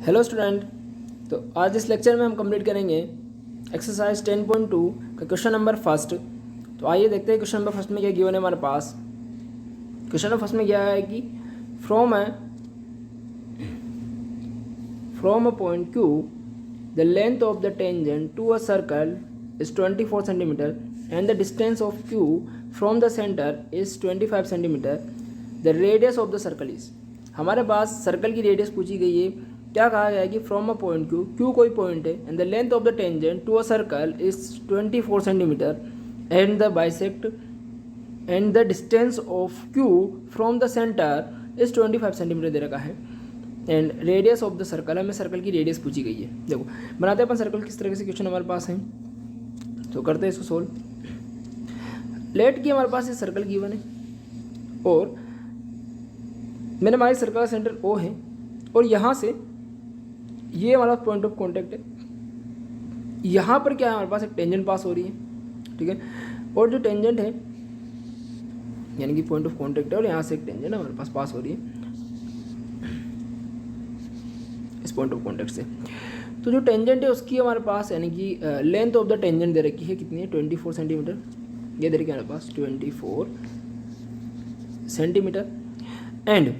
Hello student. तो आज इस लेक्चर में हम कंप्लीट करेंगे एक्सरसाइज 10.2 का क्वेश्चन नंबर फर्स्ट। तो आइए देखते हैं क्वेश्चन नंबर फर्स्ट में क्या गिवन है हमारे पास। क्वेश्चन नंबर फर्स्ट में क्या है कि from a point Q the length of the tangent to a circle is 24 centimetre and the distance of Q from the centre is 25 centimetre. The radius of the circle is, हमारे पास circle की radius पूछी गई है। क्या कहा गया है कि फ्रॉम अ पॉइंट Q कोई पॉइंट है and the length of the tangent to a circle is 24 centimetre and the bisect and the distance of Q from the centre is 25 centimetre दे रखा है and radius of the circle, हमें circle की radius पूछी गई है। देखो बनाते हैं अपन सर्कल किस तरह से, क्वेश्चन हमारे पास है तो करते हैं इसको सोल्व। लेट की हमारे पास ये सर्कल गिवन है और मैंने हमारे सर्कल का सेंटर O है और यहाँ से ये हमारा पॉइंट ऑफ कांटेक्ट है। यहाँ पर क्या है, हमारे पास एक टेंजेंट पास हो रही है, ठीक है। और जो टेंजेंट है यानी कि पॉइंट ऑफ कांटेक्ट है और यहाँ से एक टेंजेंट हमारे पास पास हो रही है इस पॉइंट ऑफ कांटेक्ट से। तो जो टेंजेंट है उसकी हमारे पास यानी कि लेंथ ऑफ द टेंजेंट दे रखी है, कितनी है 24 सेंटीमीटर। ये दे रखी है हमारे पास 24 सेंटीमीटर एंड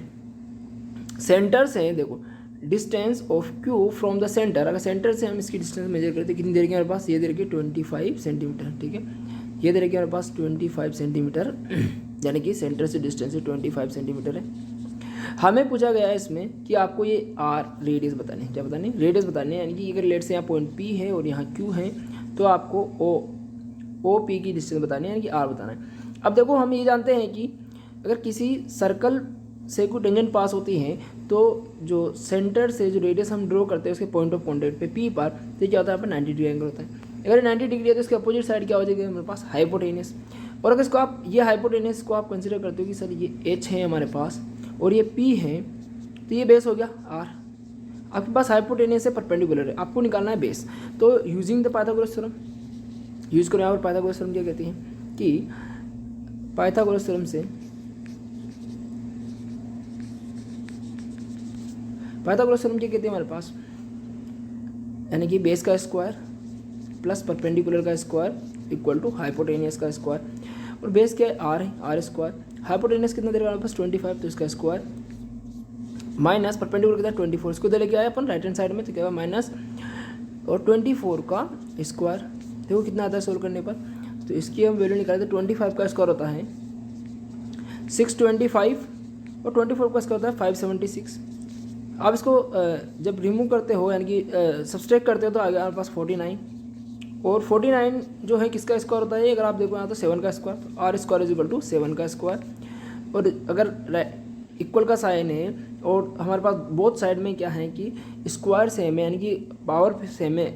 सेंटर से देखो distance of Q from the centre, अगर सेंटर से हम इसकी डिस्टेंस मेजर करते हैं कितनी देर की हमारे पास, ये देर की 25 सेंटीमीटर, ठीक है। ये देर की हमारे पास 25 सेंटीमीटर यानी कि सेंटर से डिस्टेंस 25 सेंटीमीटर है। हमें पूछा गया है इसमें कि आपको ये R रेडियस बतानी है। क्या बतानी है? रेडियस बतानी है। यानी कि अगर लेट से यहाँ पॉइंट P है और यहाँ Q है तो आपको OP की डिस्टेंस बतानी है यानी कि R बताना है। अब देखो हम ये जानते हैं कि अगर किसी सर्कल से कोई टेंजेंट पास होती है तो जो सेंटर से जो रेडियस हम ड्रॉ करते हैं उसके पॉइंट ऑफ कांटेक्ट पे P पर, तो क्या होता है यहाँ पर 90 डिग्री एंगल होता है। अगर 90 डिग्री है तो इसके अपोजिट साइड क्या हो जाएगा हमारे पास, हाइपोटेनियस। और अगर इसको आप ये हाइपोटेनियस को आप कंसिडर करते हो कि सर ये H है हमारे पास और ये P है, तो ये बेस हो गया R। आपके पास हाइपोटेनियस से परपेंडिकुलर है, आपको निकालना है बेस। तो using the Pythagoras theorem use करो। यहाँ पर पाइथागोरस थ्योरम क्या कहती है कि पाइथागोरस थ्योरम से पाइथागोरस थ्योरम क्या कहते हैं हमारे पास, यानी कि बेस का स्क्वायर प्लस परपेंडिकुलर का स्क्वायर इक्वल टू हाइपोटेनियस का स्क्वायर। और बेस क्या है R है, R स्क्वायर। हाइपोटेनियस कितना देगा हमारे पास 25, तो इसका स्क्वायर माइनस परपेंडिकुलर कितना 24, इसको दे लेके आए अपन राइट हैंड साइड में, तो क्या माइनस और 24 का स्क्वायर। देखो कितना आता है सोल्व करने पर, तो इसकी हम वैल्यू निकालते हैं। 25 का स्क्वायर होता है 625 और 24 का स्क्वायर होता है 576। आप इसको जब रिमूव करते हो यानी कि सब्सट्रैक्ट करते हो तो आ गया हमारे पास 49 और 49 जो है किसका स्क्वायर होता है, अगर आप देखो यहाँ तो 7 का स्क्वायर, तो R square is equal to 7 का स्क्वायर। और अगर इक्वल का साइन है और हमारे पास बोथ साइड में क्या है कि स्क्वायर सेम है यानी कि पावर सेम है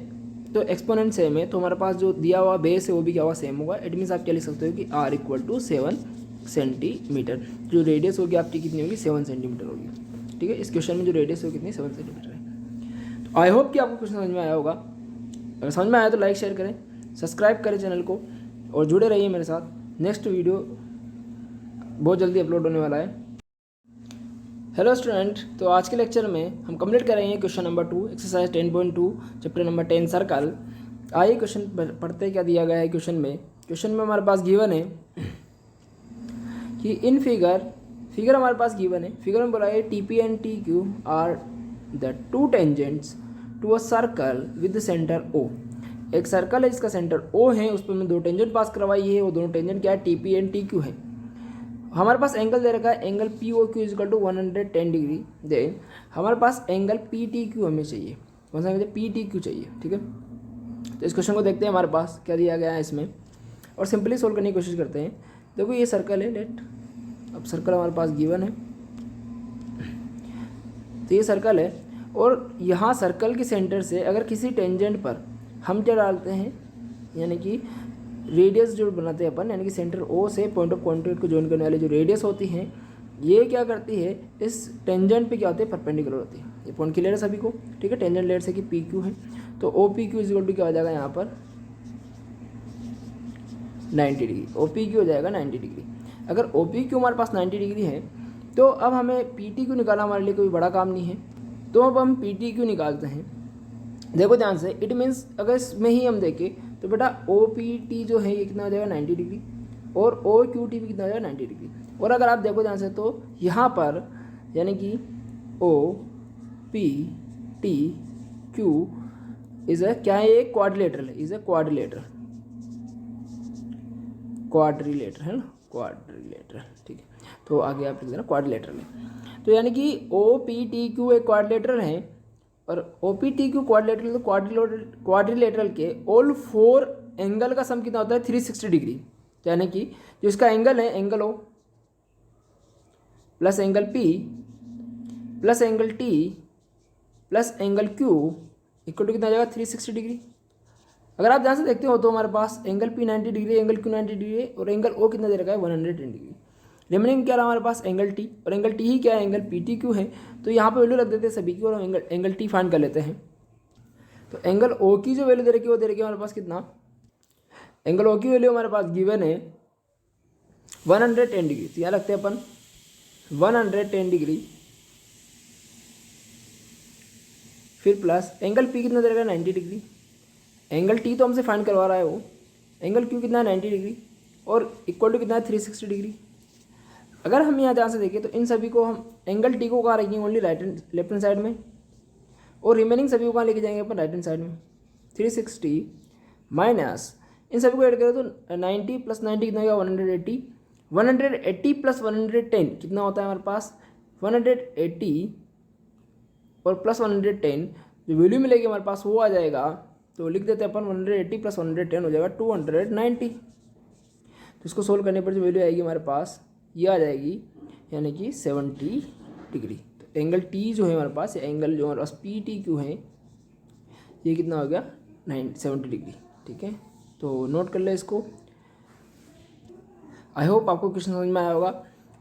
तो एक्सपोनेंट सेम है, तो हमारे पास जो दिया हुआ बेस है वो भी क्या हुआ सेम होगा। इट मीन्स आप क्या लिख सकते हो कि R इक्वल टू 7 सेंटीमीटर। जो रेडियस होगी आपकी कितनी होगी 7 सेंटीमीटर होगी, ठीक है। इस क्वेश्चन में जो रेडियस है वो कितनी 7 सेंटीमीटर है। तो आई होप कि आपको क्वेश्चन समझ में आया होगा। अगर समझ में आया तो लाइक शेयर करें, सब्सक्राइब करें चैनल को और जुड़े रहिए मेरे साथ। नेक्स्ट वीडियो बहुत जल्दी अपलोड होने वाला है। हेलो स्टूडेंट, तो आज के लेक्चर में हम कंप्लीट कर रहे हैं question number 2 exercise 10.2 chapter number 10 circle. आइए क्वेश्चन पढ़ते क्या दिया गया है क्वेश्चन में। क्वेश्चन में हमारे पास गिवन है कि इन फिगर हमारे पास गिवन है। फिगर में बोला है TP and TQ are the two tangents to a circle with centre O। एक सर्कल है जिसका सेंटर O है, उस पर हमने दो टेंजेंट पास करवाई है और दोनों टेंजेंट क्या है TP एंड TQ है। हमारे पास एंगल दे रखा है angle POQ equal to 110 degree. Then हमारे पास एंगल PTQ हमें चाहिए, कौन सा एंगल PTQ चाहिए, ठीक है। तो इस क्वेश्चन को देखते हैं हमारे पास क्या दिया गया है इसमें और सिंपली सोल्व करने की कोशिश करते हैं। देखो ये सर्कल है लेट, अब सर्कल हमारे पास गिवन है, तो ये सर्कल है और यहाँ सर्कल के सेंटर से अगर किसी टेंजेंट पर हम क्या डालते हैं यानी कि रेडियस जो बनाते हैं अपन, यानी कि सेंटर O से पॉइंट ऑफ कांटेक्ट को जॉइन करने वाली जो रेडियस होती है ये क्या करती है इस टेंजेंट पे क्या होती है परपेंडिकुलर होती है। ये पॉइंट क्लियर है सभी को, ठीक है। टेंजेंट लेट से कि PQ है तो OPQ इज इक्वल टू क्या हो जाएगा यहाँ पर 90 डिग्री। OPQ हो जाएगा 90 डिग्री। अगर OPQ हमारे पास 90 डिग्री है तो अब हमें PTQ निकालना हमारे लिए कोई बड़ा काम नहीं है, तो अब हम पी टी क्यू निकालते हैं। देखो ध्यान से, इट मीन्स अगर इसमें ही हम देखें तो बेटा ओ पी टी जो है ये कितना हो जाएगा 90 डिग्री, और ओ क्यू टी भी कितना हो जाएगा 90 डिग्री। और अगर आप देखो ध्यान से तो यहाँ पर यानी कि O P T Q is a क्या है, एक क्वाड्रिलेटरल है, इज अ क्वाड्रिलेटरल, क्वाड्रिलेटरल है ना, क्वाड्रिलेटरल, ठीक है। तो आगे आप लिख देना क्वाड्रिलेटरल है। तो यानी कि ओ पी टी क्यू एक क्वाड्रिलेटरल है, और O P T Q quadrilateral, तो क्वाड्रिलेटरल के ऑल 4 एंगल का सम कितना होता है 360 डिग्री। तो यानी कि जो इसका एंगल है, angle O plus angle P plus angle T plus angle Q equal to कितना आ जाएगा 360 डिग्री। अगर आप ध्यान से देखते हो तो हमारे पास angle P 90 degree, angle Q 90 degree और एंगल ओ कितना दे रखा है 110 डिग्री। रिमेनिंग क्या रहा हमारे पास एंगल टी, और एंगल टी ही क्या है, एंगल पी टी क्यू है। तो यहाँ पे वैल्यू रख देते हैं सभी की और हम एंगल टी फाइंड कर लेते हैं। तो एंगल ओ की जो वैल्यू दे रखी है वो दे रखी है हमारे पास कितना, एंगल ओ की वैल्यू हमारे पास गिवन है 110 डिग्री। तो यहाँ रखते हैं अपन 110 डिग्री, फिर प्लस एंगल पी कितना दे रखा है 90 डिग्री, एंगल टी तो हमसे फाइंड करवा रहा है वो, एंगल क्यू कितना है 90 डिग्री, और इक्वल टू कितना है 360 डिग्री। अगर हम यहाँ ध्यान से देखें तो इन सभी को हम एंगल टी को कहाँ रखेंगे ओनली लेफ्ट हैंड साइड में, और रिमेनिंग सभी को कहाँ लेके जाएंगे अपन राइट हैंड साइड में। 360 माइनस इन सभी को ऐड करें तो 90 प्लस 90 कितना होगा 180, 180 प्लस 110 कितना होता है हमारे पास 180, और प्लस 110 जो वैल्यू मिलेगी हमारे पास वो आ जाएगा। तो लिख देते हैं अपन 180 प्लस 110 हो जाएगा 290। तो इसको सोल्व करने पर जो वैल्यू आएगी हमारे पास ये आ जाएगी, यानी कि 70 डिग्री। तो एंगल टी जो है हमारे पास, एंगल जो हमारे पास पी टी क्यू है ये कितना हो गया 70 डिग्री, ठीक है। तो नोट कर ले इसको। आई होप आपको क्वेश्चन समझ में आया होगा,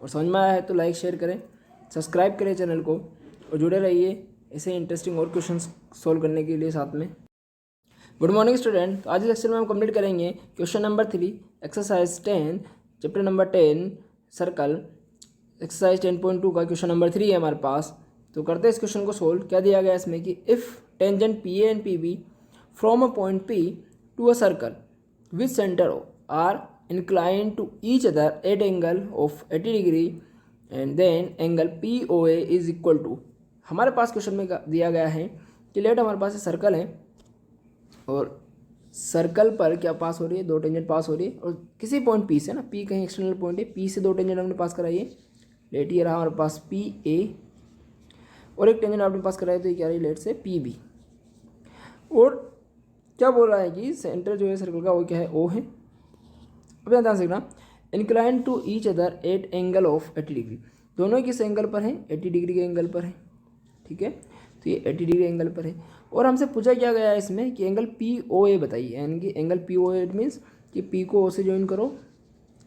और समझ में आया है तो लाइक शेयर करें, सब्सक्राइब करें चैनल को, और जुड़े रहिए ऐसे इंटरेस्टिंग और क्वेश्चन सोल्व करने के लिए साथ में। Good morning student. तो आज लेक्चर में हम कंप्लीट करेंगे question number 3 exercise 10 chapter number 10 circle, exercise 10.2 का क्वेश्चन नंबर 3 है हमारे पास। तो करते हैं इस क्वेश्चन को सोल्व। क्या दिया गया इसमें कि if tangent P A and P B from a point P to a circle with centre are inclined to each other at angle of 80 degree and then angle POA is equal to, हमारे पास question में दिया गया है कि late हमारे पास circle है और सर्कल पर क्या पास हो रही है, 2 टेंजेंट पास हो रही है, और किसी पॉइंट पी से ना, पी कहीं एक्सटर्नल पॉइंट है, पी से 2 टेंजेंट हमने पास कराई है। लेट ये रहा हमारे पास पी ए, और एक टेंजेंट आपने पास कराई तो ये क्या रही लेट से पी बी। और क्या बोल रहा है कि सेंटर जो है सर्कल का वो क्या है ओ है। अब यहाँ ध्यान से देखना, incline to each other at angle of 80 degree, दोनों ही किस एंगल पर हैं 80 डिग्री के एंगल पर है, ठीक है। तो ये 80 डिग्री एंगल पर है, और हमसे पूछा क्या गया है इसमें कि एंगल पी ओ ए बताइए, यानी कि angle P O A it means कि पी को ओ से ज्वाइन करो,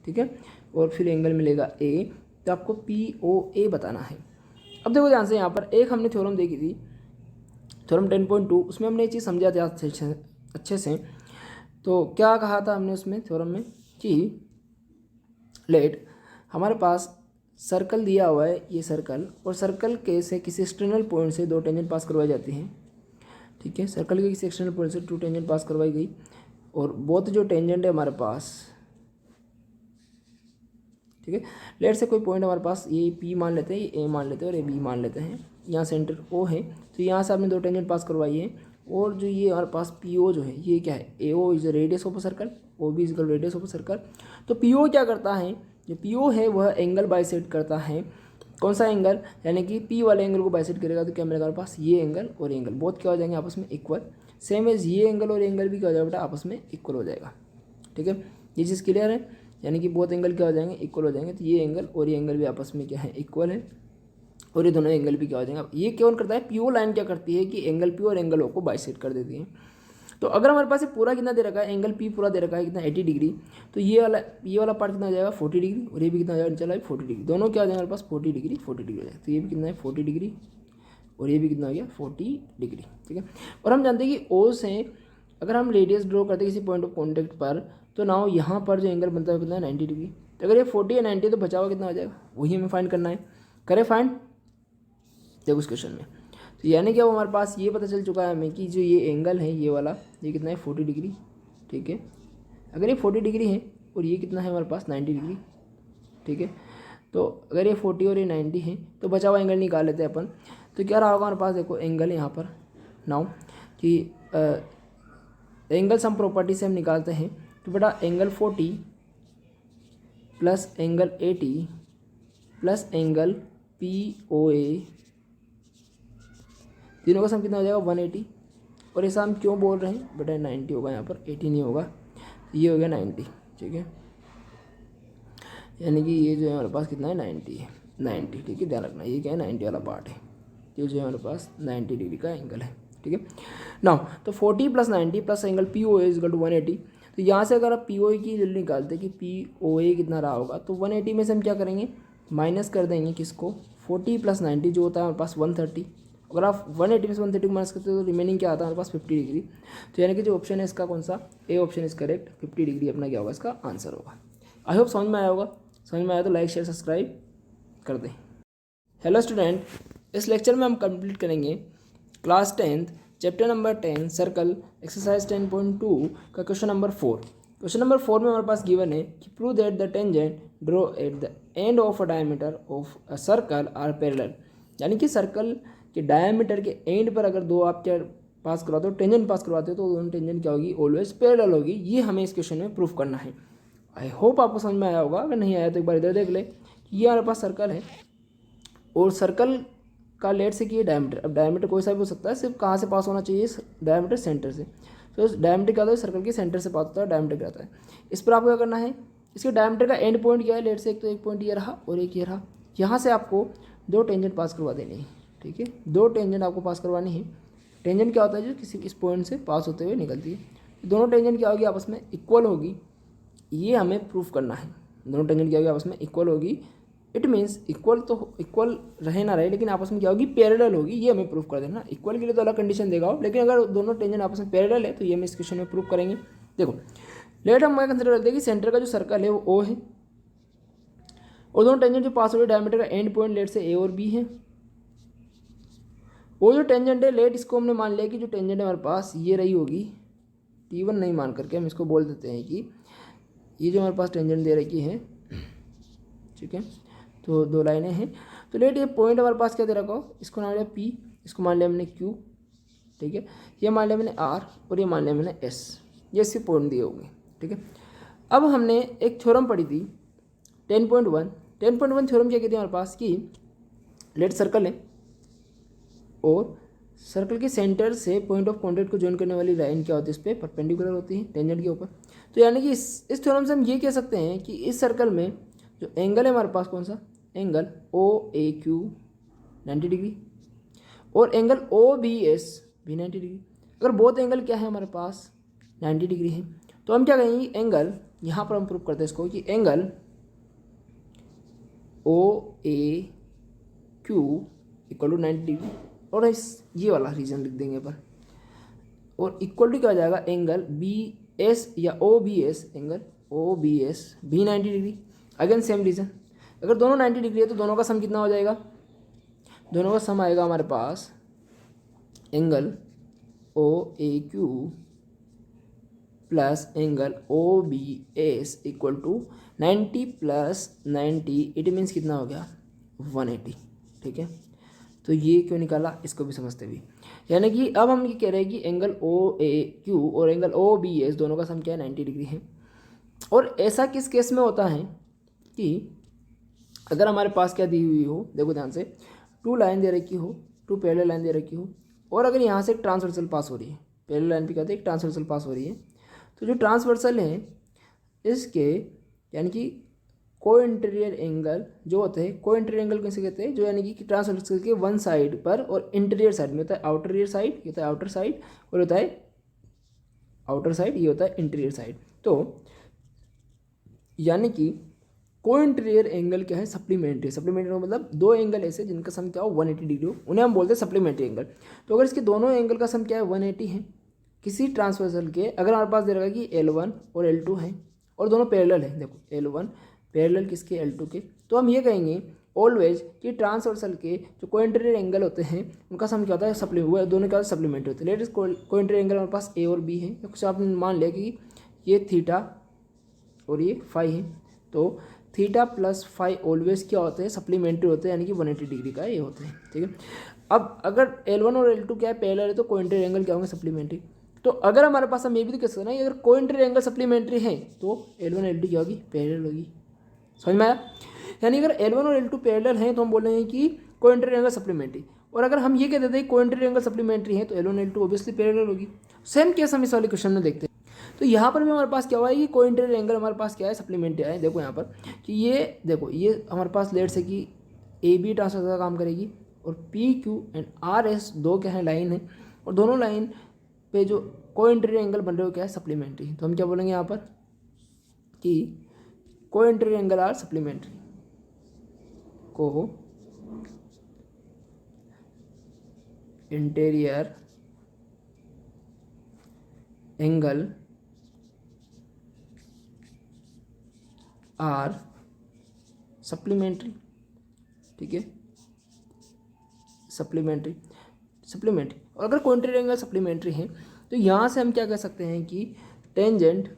ठीक है, और फिर एंगल मिलेगा ए, तो आपको पी ओ ए बताना है। अब देखो ध्यान से, यहाँ पर एक हमने थ्योरम देखी थी, थ्योरम 10.2, उसमें हमने ये चीज़ समझा था अच्छे से। तो क्या कहा था हमने उसमें थ्योरम में कि लेट हमारे पास सर्कल दिया हुआ है, ये सर्कल, और सर्कल के से किसी एक्सटर्नल पॉइंट से 2 टेंजेंट पास करवाई जाती हैं, ठीक है। सर्कल के किसी एक्सटर्नल पॉइंट से 2 टेंजेंट पास करवाई गई, और बोथ जो टेंजेंट है हमारे पास, ठीक है, लेट से कोई पॉइंट हमारे पास ये पी मान लेते हैं, ये ए मान लेते हैं और ये बी मान लेते हैं, यहाँ सेंटर ओ है, तो यहाँ से आपने 2 टेंजेंट पास करवाई है, और जो ये हमारे पास पी ओ जो है ये क्या है, A O is the radius of a circle, O B is the radius of a circle. तो पी ओ क्या करता है, जो पी ओ है वह एंगल बाइसेक्ट करता है, कौन सा एंगल, यानी कि पी वाले एंगल को बाइसेक्ट करेगा तो क्या मिलेगा हमारे पास, ये एंगल और एंगल बहुत क्या हो जाएंगे आपस में इक्वल, सेम एज ये एंगल और एंगल भी क्या हो जाएगा बेटा आपस में इक्वल हो जाएगा, ठीक है। ये चीज़ क्लियर है, यानी कि बहुत एंगल क्या हो जाएंगे इक्वल हो जाएंगे, तो ये एंगल और ये एंगल भी आपस में क्या है इक्वल है, और ये दोनों एंगल भी क्या हो जाएंगे। ये कौन करता है, पी ओ लाइन क्या करती है कि एंगल पी और एंगल ओ को बाइसेक्ट कर देती है। तो अगर हमारे पास ये पूरा कितना दे रखा है, एंगल पी पूरा दे रखा है कितना 80 डिग्री, तो ये वाला पार्ट कितना हो जाएगा 40 डिग्री, और ये भी कितना हो जाएगा चला 40 डिग्री, दोनों क्या हो जाएंगे हमारे पास 40 डिग्री हो जाएगा। तो ये भी कितना है 40 डिग्री, और ये भी कितना हो गया 40 डिग्री, ठीक है। और हम जानते हैं कि ओ से अगर हम रेडियस ड्रॉ करते हैं किसी पॉइंट ऑफ कॉन्टेक्ट पर, तो नाउ यहाँ पर जो एंगल बनता है कितना है 90 डिग्री। तो अगर ये 40 या 90 तो बचा हुआ कितना हो जाएगा, वही हमें फाइंड करना है। करें फाइंड, देखो उस क्वेश्चन में तो यानी कि अब हमारे पास ये पता चल चुका है हमें कि जो ये एंगल है ये वाला, ये कितना है 40 डिग्री, ठीक है। अगर ये 40 डिग्री है और ये कितना है हमारे पास 90 डिग्री, ठीक है। तो अगर ये 40 और ये 90 है तो बचा हुआ एंगल निकाल लेते हैं अपन। तो क्या रहा होगा हमारे पास, देखो एंगल यहाँ पर नाउ कि एंगल सम प्रॉपर्टी से हम निकालते हैं। तो बेटा angle 40 plus angle 80 plus angle POA, तीनों का सम कितना हो जाएगा 180। और ऐसा हम क्यों बोल रहे हैं बेटा, 90 होगा यहाँ पर, 80 नहीं होगा, ये हो गया 90, ठीक है। यानी कि ये जो है हमारे पास कितना है 90 है, 90, ठीक है। ध्यान रखना ये क्या है 90 वाला पार्ट है, ये जो है हमारे पास 90 डिग्री का एंगल है, ठीक है। नाउ तो 40 plus 90 plus angle POA is equal to 180। तो यहाँ से अगर आप POA की वैल्यू निकालते कि POA कितना रहा होगा, तो 180 में से हम क्या करेंगे, माइनस कर देंगे किसको, 40 प्लस 90 जो होता है हमारे पास 130। अगर आप 180 में से 130 माइनस करते हो तो रिमेनिंग क्या आता है हमारे पास 50 डिग्री। तो यानी कि जो ऑप्शन है इसका कौन सा, A option is correct, 50 degree अपना क्या होगा इसका आंसर होगा। आई होप समझ में आया होगा, समझ में आया तो लाइक शेयर सब्सक्राइब कर दें। हेलो स्टूडेंट, इस लेक्चर में हम कंप्लीट करेंगे class 10th chapter number 10 circle exercise 10.2 का क्वेश्चन नंबर 4। क्वेश्चन नंबर 4 में हमारे पास गिवन है कि prove that the tangent draw at the end of a diameter of a circle are parallel. यानी कि सर्कल के डायमीटर के एंड पर अगर दो आप क्या पास करवाते हो, टेंजेंट पास करवाते हो, तो दोनों टेंजेंट क्या होगी, ऑलवेज पैरेलल होगी। ये हमें इस क्वेश्चन में प्रूफ करना है। आई होप आपको समझ में आया होगा, अगर नहीं आया तो एक बार इधर देख ले कि ये हमारे पास सर्कल है और सर्कल का लेट से कि ये डायमीटर, अब डायमीटर कोई सा भी हो सकता है, सिर्फ कहाँ से पास होना चाहिए, डायमीटर सेंटर से। तो डायमीटर क्या होता है, सर्कल के सेंटर से पास होता है, डायमीटर क्या होता है। इस पर आपको क्या करना है, इसके डायमीटर का एंड पॉइंट क्या है, लेट से एक तो एक पॉइंट ये रहा और एक ये रहा, यहाँ से आपको दो टेंजेंट पास करवा देनी है, ठीक है। दो टेंजेंट आपको पास करवानी है। टेंजेंट क्या होता है, जो किसी इस पॉइंट से पास होते हुए निकलती है। दोनों टेंजेंट क्या होगी, आपस में इक्वल होगी, ये हमें प्रूफ करना है। दोनों टेंजेंट क्या होगी, आपस में इक्वल होगी। इट मीन्स इक्वल तो इक्वल रहे ना रहे, लेकिन आपस में क्या होगी, पैरेलल होगी, ये हमें प्रूफ कर देना। इक्वल के लिए तो अलग कंडीशन देगा हो, लेकिन अगर दोनों टेंजेंट आपस में पैरेलल है तो ये हम इस क्वेश्चन में प्रूफ करेंगे। देखो लेट हम कंसिडर करते हैं कि सेंटर का जो सर्कल है वो O है और दोनों टेंजेंट जो पास हो रहे डायमीटर का एंड पॉइंट लेट से A और B है। वो जो टेंजेंट है लेट, इसको हमने मान लिया कि जो टेंजेंट है हमारे पास ये रही होगी, T1 नहीं मान करके हम इसको बोल देते हैं कि ये जो हमारे पास टेंजेंट दे रखी है, ठीक है। तो दो लाइनें हैं, तो लेट ये पॉइंट हमारे पास क्या दे रखा हो, इसको मान लिया P, इसको मान लिया हमने Q, ठीक है। ये मान लिया मैंने R और ये मान लिया मैंने S, ये इसके पॉइंट दिए होंगे, ठीक है। अब हमने एक थ्योरम पढ़ी थी 10.1 थ्योरम क्या कहती है हमारे पास कि लेट सर्कल है और सर्कल के सेंटर से पॉइंट ऑफ कॉन्टैक्ट को ज्वाइन करने वाली लाइन क्या होती है, इस पर परपेंडिकुलर होती है टेंजेंट के ऊपर। तो यानी कि इस थ्योरम से हम ये कह सकते हैं कि इस सर्कल में जो एंगल है हमारे पास कौन सा, एंगल OAQ 90 डिग्री और एंगल OBS भी 90 डिग्री। अगर बोथ एंगल क्या है हमारे पास 90 डिग्री है, तो हम क्या कहेंगे, एंगल यहाँ पर हम प्रूव करते हैं इसको कि angle OAQ equal to 90 degree, और इस ये वाला रीजन लिख देंगे पर, और इक्वल टू क्या हो जाएगा, एंगल BS या OBS, एंगल OBS भी 90 डिग्री। अगेन सेम रीजन, अगर दोनों 90 डिग्री है तो दोनों का सम कितना हो जाएगा, दोनों का सम आएगा हमारे पास angle OAQ plus angle OBS equal to 90 plus 90, it means कितना हो गया 180, ठीक है। तो ये क्यों निकाला, इसको भी समझते भी। यानी कि अब हम ये कह रहे हैं कि एंगल OAQ और एंगल OBS दोनों का सम क्या है 90 डिग्री है। और ऐसा किस केस में होता है कि अगर हमारे पास क्या दी हुई हो, देखो ध्यान से, टू लाइन दे रखी हो, टू पैरेलल लाइन दे रखी हो, और अगर यहाँ से एक ट्रांसवर्सल पास हो रही है, पैरेलल लाइन भी कहते हैं एक ट्रांसवर्सल पास हो रही है, तो जो ट्रांसवर्सल है इसके यानी कि को इंटीरियर एंगल जो होते हैं, को इंटीरियर एंगल कैसे कहते हैं, जो यानी कि ट्रांसवर्सल के वन साइड पर और इंटीरियर साइड में होता है आउटर ईयर साइड, ये होता है आउटर साइड, और होता है आउटर साइड, ये होता है इंटीरियर साइड। तो यानी कि को इंटीरियर एंगल क्या है, सप्लीमेंट्री। सप्लीमेंट्री मतलब दो एंगल ऐसे जिनका सम क्या हो 180 डिग्री हो, उन्हें हम बोलते हैं सप्लीमेंट्री एंगल। तो अगर इसके दोनों एंगल का सम क्या है 180 है किसी ट्रांसवर्सल के, अगर हमारे पास दे रखा कि L1 और L2 है और दोनों पैरेलल है, देखो L1 पैरेलल किसके, L2 के, तो हम ये कहेंगे ऑलवेज कि ट्रांसवर्सल के जो कोइंटेरियर एंगल होते हैं उनका सम क्या होता है, वो दोनों क्या सप्लीमेंट्री होते हैं। लेट इज कोइंटेरियर एंगल हमारे पास ए और बी है, तो कुछ आपने मान लिया कि ये थीटा और ये फाई है, तो थीटा प्लस फाई ऑलवेज क्या होते हैं, सप्लीमेंट्री होते हैं, यानी कि 180 डिग्री का ये होते हैं। ठीक है, अब अगर L1 और L2 क्या है, पैरेलल है, तो कोइंटेरियर एंगल क्या होंगे, सप्लीमेंट्री। तो अगर हमारे पास हम ये भी तो कह सकते हैं ना, अगर कोइंटेरियर एंगल सप्लीमेंट्री है तो L1 L2 क्या होगी, पैरेलल होगी। समझ में आया? यानी अगर L1 और L2 पैरेलल हैं तो हम बोल रहे हैं कि कोइंटेरियर एंगल सप्लीमेंट्री, और अगर हम ये कह देते हैं कोइंटेरियर एंगल सप्लीमेंट्री है तो L1 L2 ऑब्वियसली पैरेलल होगी। सेम केस हम इस वाले क्वेश्चन में देखते हैं। तो यहाँ पर भी हमारे पास क्या हुआ है कि कोइंटेरियर एंगल हमारे पास क्या है, सप्लीमेंट्री है। देखो यहाँ पर कि ये देखो ये हमारे पास लेट से कि ए बी ट्रांसफर का काम करेगी, और P Q and R S दो क्या है, लाइन है, और दोनों लाइन पे जो कोइंटेरियर एंगल बन रहे हो क्या है, सप्लीमेंट्री। तो हम क्या बोलेंगे यहाँ पर कि कोइंटेरियर एंगल आर सप्लीमेंट्री, को इंटीरियर एंगल आर सप्लीमेंट्री। ठीक है, सप्लीमेंट्री और अगर कोइंटेरियर एंगल सप्लीमेंट्री है तो यहाँ से हम क्या कह सकते हैं कि टेंजेंट,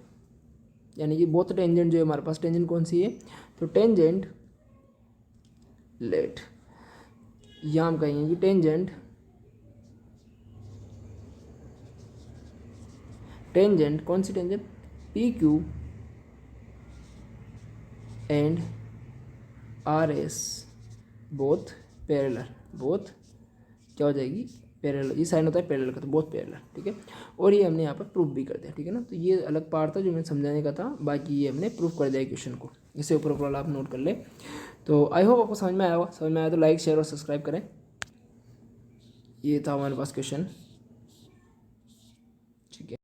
यानी कि बोथ टेंजेंट जो है हमारे पास, टेंजेंट कौन सी है, तो टेंजेंट लेट, यहाँ हम कहेंगे कि टेंजेंट कौन सी tangent, P Q and R S both parallel, both क्या हो जाएगी, पैरेलल। ये साइन होता है पैरेलल का, तो बोथ पैरेलल। ठीक है, और ये हमने यहाँ पर प्रूफ भी कर दिया। ठीक है ना, तो ये अलग पार्ट था जो मैंने समझाने का था, बाकी ये हमने प्रूफ कर दिया क्वेश्चन को। इसे ऊपर आप नोट कर ले। तो आई होप आपको समझ में आया होगा। समझ में आया तो लाइक शेयर और सब्सक्राइब करें। ये था हमारे पास क्वेश्चन। ठीक है।